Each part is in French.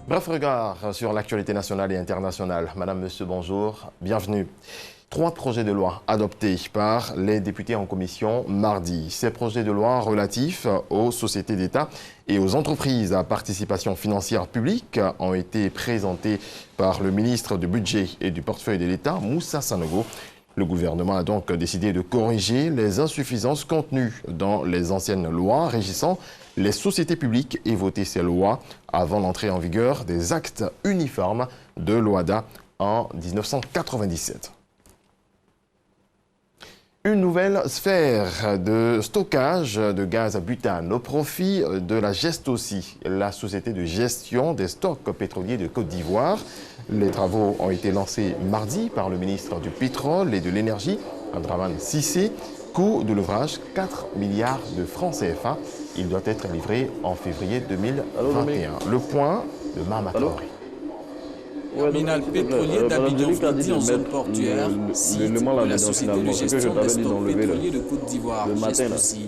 Bref regard sur l'actualité nationale et internationale. Madame, Monsieur, bonjour, bienvenue. 3 projets de loi adoptés par les députés en commission mardi. Ces projets de loi relatifs aux sociétés d'État et aux entreprises à participation financière publique ont été présentés par le ministre du Budget et du Portefeuille de l'État, Moussa Sanogo. Le gouvernement a donc décidé de corriger les insuffisances contenues dans les anciennes lois régissant les sociétés publiques et voter ces lois avant l'entrée en vigueur des actes uniformes de l'OHADA en 1997. Une nouvelle sphère de stockage de gaz à butane au profit de la Gestoci, la société de gestion des stocks pétroliers de Côte d'Ivoire. Les travaux ont été lancés mardi par le ministre du Pétrole et de l'Énergie, Abdraman Cissé. Coût de l'ouvrage, 4 milliards de francs CFA. Il doit être livré en février 2021. Le point de Mama Traoré. Terminal pétrolier d'Abidjan-Fridi en zone portuaire, site de la société de gestion des stocks pétroliers de Côte d'Ivoire, Gestoci.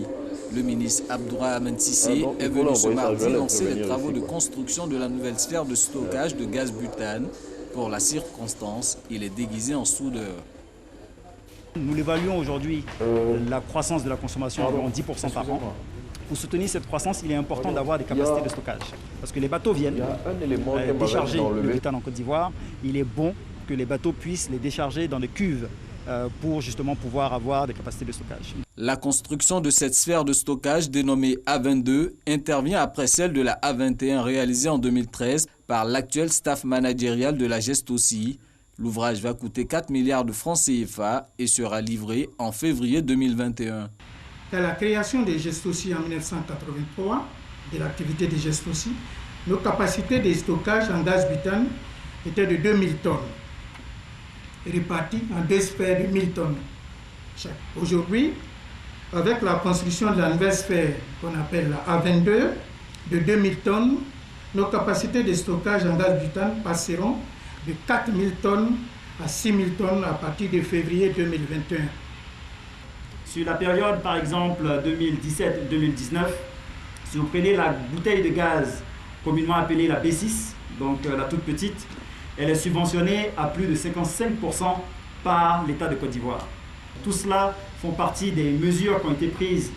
Le ministre Abdraman Cissé est venu ce mardi lancer les travaux de construction de la nouvelle sphère de stockage de gaz butane. Pour la circonstance, il est déguisé en soudeur. Nous l'évaluons aujourd'hui, la croissance de la consommation environ 10% par an. Pour soutenir cette croissance, il est important d'avoir des capacités de stockage. Parce que les bateaux viennent décharger le butane en Côte d'Ivoire. Il est bon que les bateaux puissent les décharger dans des cuves pour justement pouvoir avoir des capacités de stockage. La construction de cette sphère de stockage dénommée A22 intervient après celle de la A21 réalisée en 2013 par l'actuel staff managérial de la Gestoci. L'ouvrage va coûter 4 milliards de francs CFA et sera livré en février 2021. À la création de Gestoci en 1983, de l'activité de Gestoci, nos capacités de stockage en gaz butane étaient de 2000 tonnes, réparties en 2 sphères de 1000 tonnes chaque. Aujourd'hui, avec la construction de la nouvelle sphère qu'on appelle la A22, de 2000 tonnes, nos capacités de stockage en gaz butane passeront de 4000 tonnes à 6000 tonnes à partir de février 2021. Sur la période, par exemple, 2017-2019, si vous prenez la bouteille de gaz communément appelée la B6, donc la toute petite, elle est subventionnée à plus de 55% par l'État de Côte d'Ivoire. Tout cela font partie des mesures qui ont été prises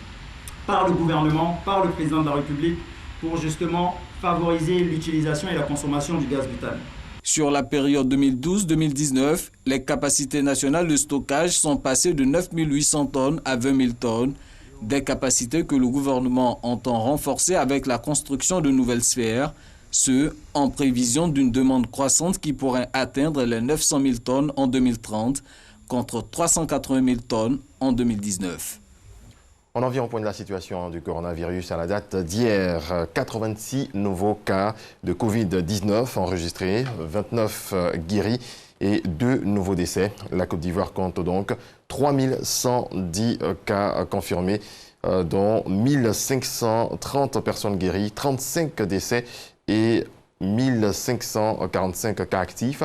par le gouvernement, par le président de la République, pour justement favoriser l'utilisation et la consommation du gaz butane. Sur la période 2012-2019, les capacités nationales de stockage sont passées de 9 800 tonnes à 20 000 tonnes, des capacités que le gouvernement entend renforcer avec la construction de nouvelles sphères, ce en prévision d'une demande croissante qui pourrait atteindre les 900 000 tonnes en 2030 contre 380 000 tonnes en 2019. On en vient au point de la situation du coronavirus à la date d'hier. 86 nouveaux cas de Covid-19 enregistrés, 29 guéris et 2 nouveaux décès. La Côte d'Ivoire compte donc 3110 cas confirmés, dont 1530 personnes guéries, 35 décès et 1545 cas actifs.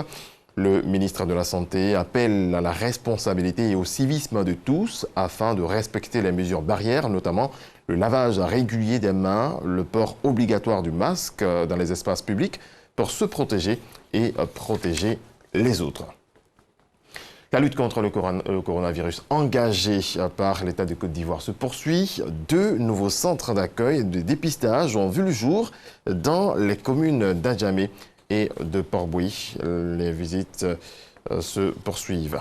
Le ministre de la Santé appelle à la responsabilité et au civisme de tous afin de respecter les mesures barrières, notamment le lavage régulier des mains, le port obligatoire du masque dans les espaces publics pour se protéger et protéger les autres. La lutte contre le coronavirus engagée par l'État de Côte d'Ivoire se poursuit. 2 nouveaux centres d'accueil et de dépistage ont vu le jour dans les communes d'Adjamé et de Port-Bouilly. Les visites se poursuivent.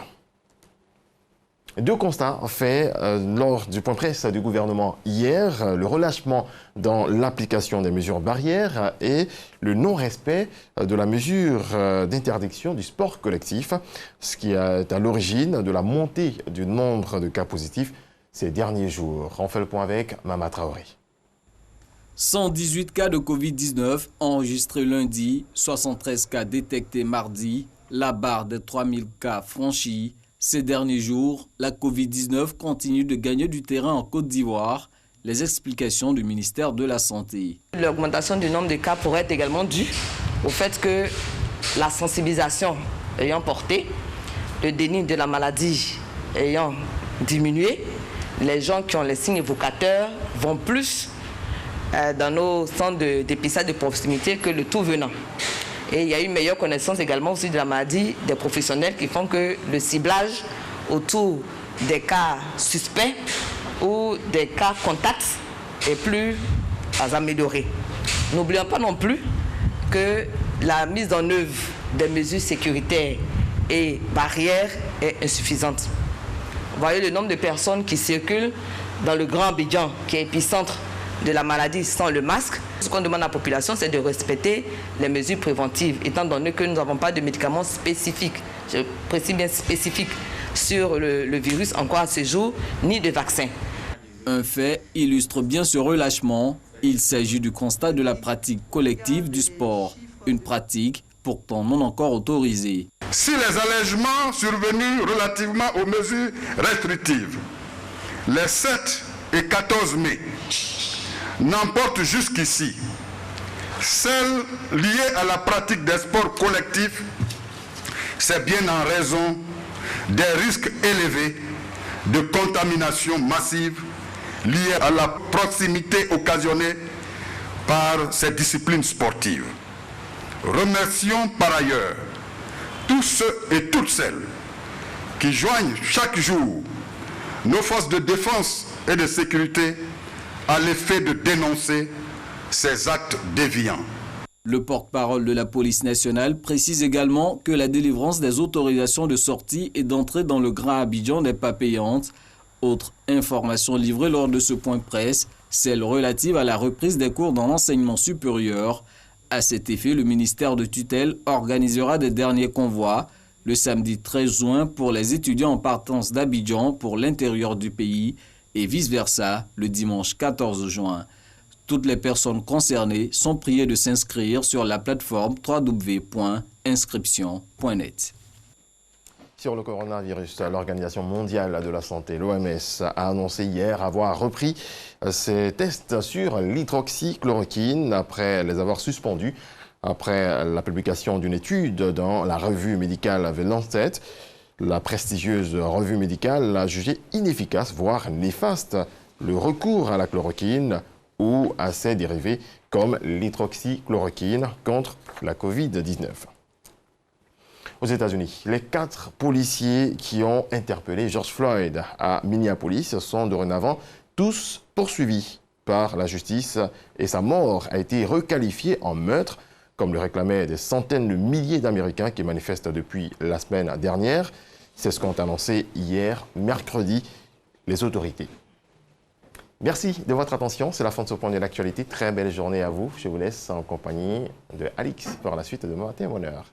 2 constats faits lors du point presse du gouvernement hier, le relâchement dans l'application des mesures barrières et le non-respect de la mesure d'interdiction du sport collectif, ce qui est à l'origine de la montée du nombre de cas positifs ces derniers jours. On fait le point avec Mama Traoré. 118 cas de Covid-19 enregistrés lundi, 73 cas détectés mardi, la barre des 3000 cas franchie. Ces derniers jours, la Covid-19 continue de gagner du terrain en Côte d'Ivoire. Les explications du ministère de la Santé. L'augmentation du nombre de cas pourrait être également due au fait que la sensibilisation ayant porté, le déni de la maladie ayant diminué, les gens qui ont les signes évocateurs vont plus dans nos centres de dépistage de proximité que le tout venant. Et il y a une meilleure connaissance également aussi de la maladie des professionnels qui font que le ciblage autour des cas suspects ou des cas contacts est plus amélioré. N'oublions pas non plus que la mise en œuvre des mesures sécuritaires et barrières est insuffisante. Vous voyez le nombre de personnes qui circulent dans le Grand Abidjan, qui est épicentre de la maladie, sans le masque. Ce qu'on demande à la population, c'est de respecter les mesures préventives, étant donné que nous n'avons pas de médicaments spécifiques, je précise bien spécifiques, sur le virus encore à ce jour, ni de vaccin. Un fait illustre bien ce relâchement. Il s'agit du constat de la pratique collective du sport, une pratique pourtant non encore autorisée. Si les allègements survenus relativement aux mesures restrictives, les 7 et 14 mai, n'emportent jusqu'ici, celles liées à la pratique des sports collectifs, c'est bien en raison des risques élevés de contamination massive liée à la proximité occasionnée par ces disciplines sportives. Remercions par ailleurs tous ceux et toutes celles qui joignent chaque jour nos forces de défense et de sécurité à l'effet de dénoncer ces actes déviants. Le porte-parole de la police nationale précise également que la délivrance des autorisations de sortie et d'entrée dans le Grand Abidjan n'est pas payante. Autre information livrée lors de ce point de presse, celle relative à la reprise des cours dans l'enseignement supérieur. À cet effet, le ministère de tutelle organisera des derniers convois le samedi 13 juin pour les étudiants en partance d'Abidjan pour l'intérieur du pays et vice-versa le dimanche 14 juin. Toutes les personnes concernées sont priées de s'inscrire sur la plateforme www.inscription.net. Sur le coronavirus, l'Organisation mondiale de la santé, l'OMS, a annoncé hier avoir repris ses tests sur l'hydroxychloroquine après les avoir suspendus, après la publication d'une étude dans la revue médicale The Lancet. La prestigieuse revue médicale a jugé inefficace, voire néfaste, le recours à la chloroquine ou à ses dérivés comme l'hydroxychloroquine contre la Covid-19. Aux États-Unis, les 4 policiers qui ont interpellé George Floyd à Minneapolis sont dorénavant tous poursuivis par la justice et sa mort a été requalifiée en meurtre, comme le réclamaient des centaines de milliers d'Américains qui manifestent depuis la semaine dernière. C'est ce qu'ont annoncé hier, mercredi, les autorités. Merci de votre attention. C'est la fin de ce point de l'actualité. Très belle journée à vous. Je vous laisse en compagnie de Alix pour la suite de Matin Bonheur.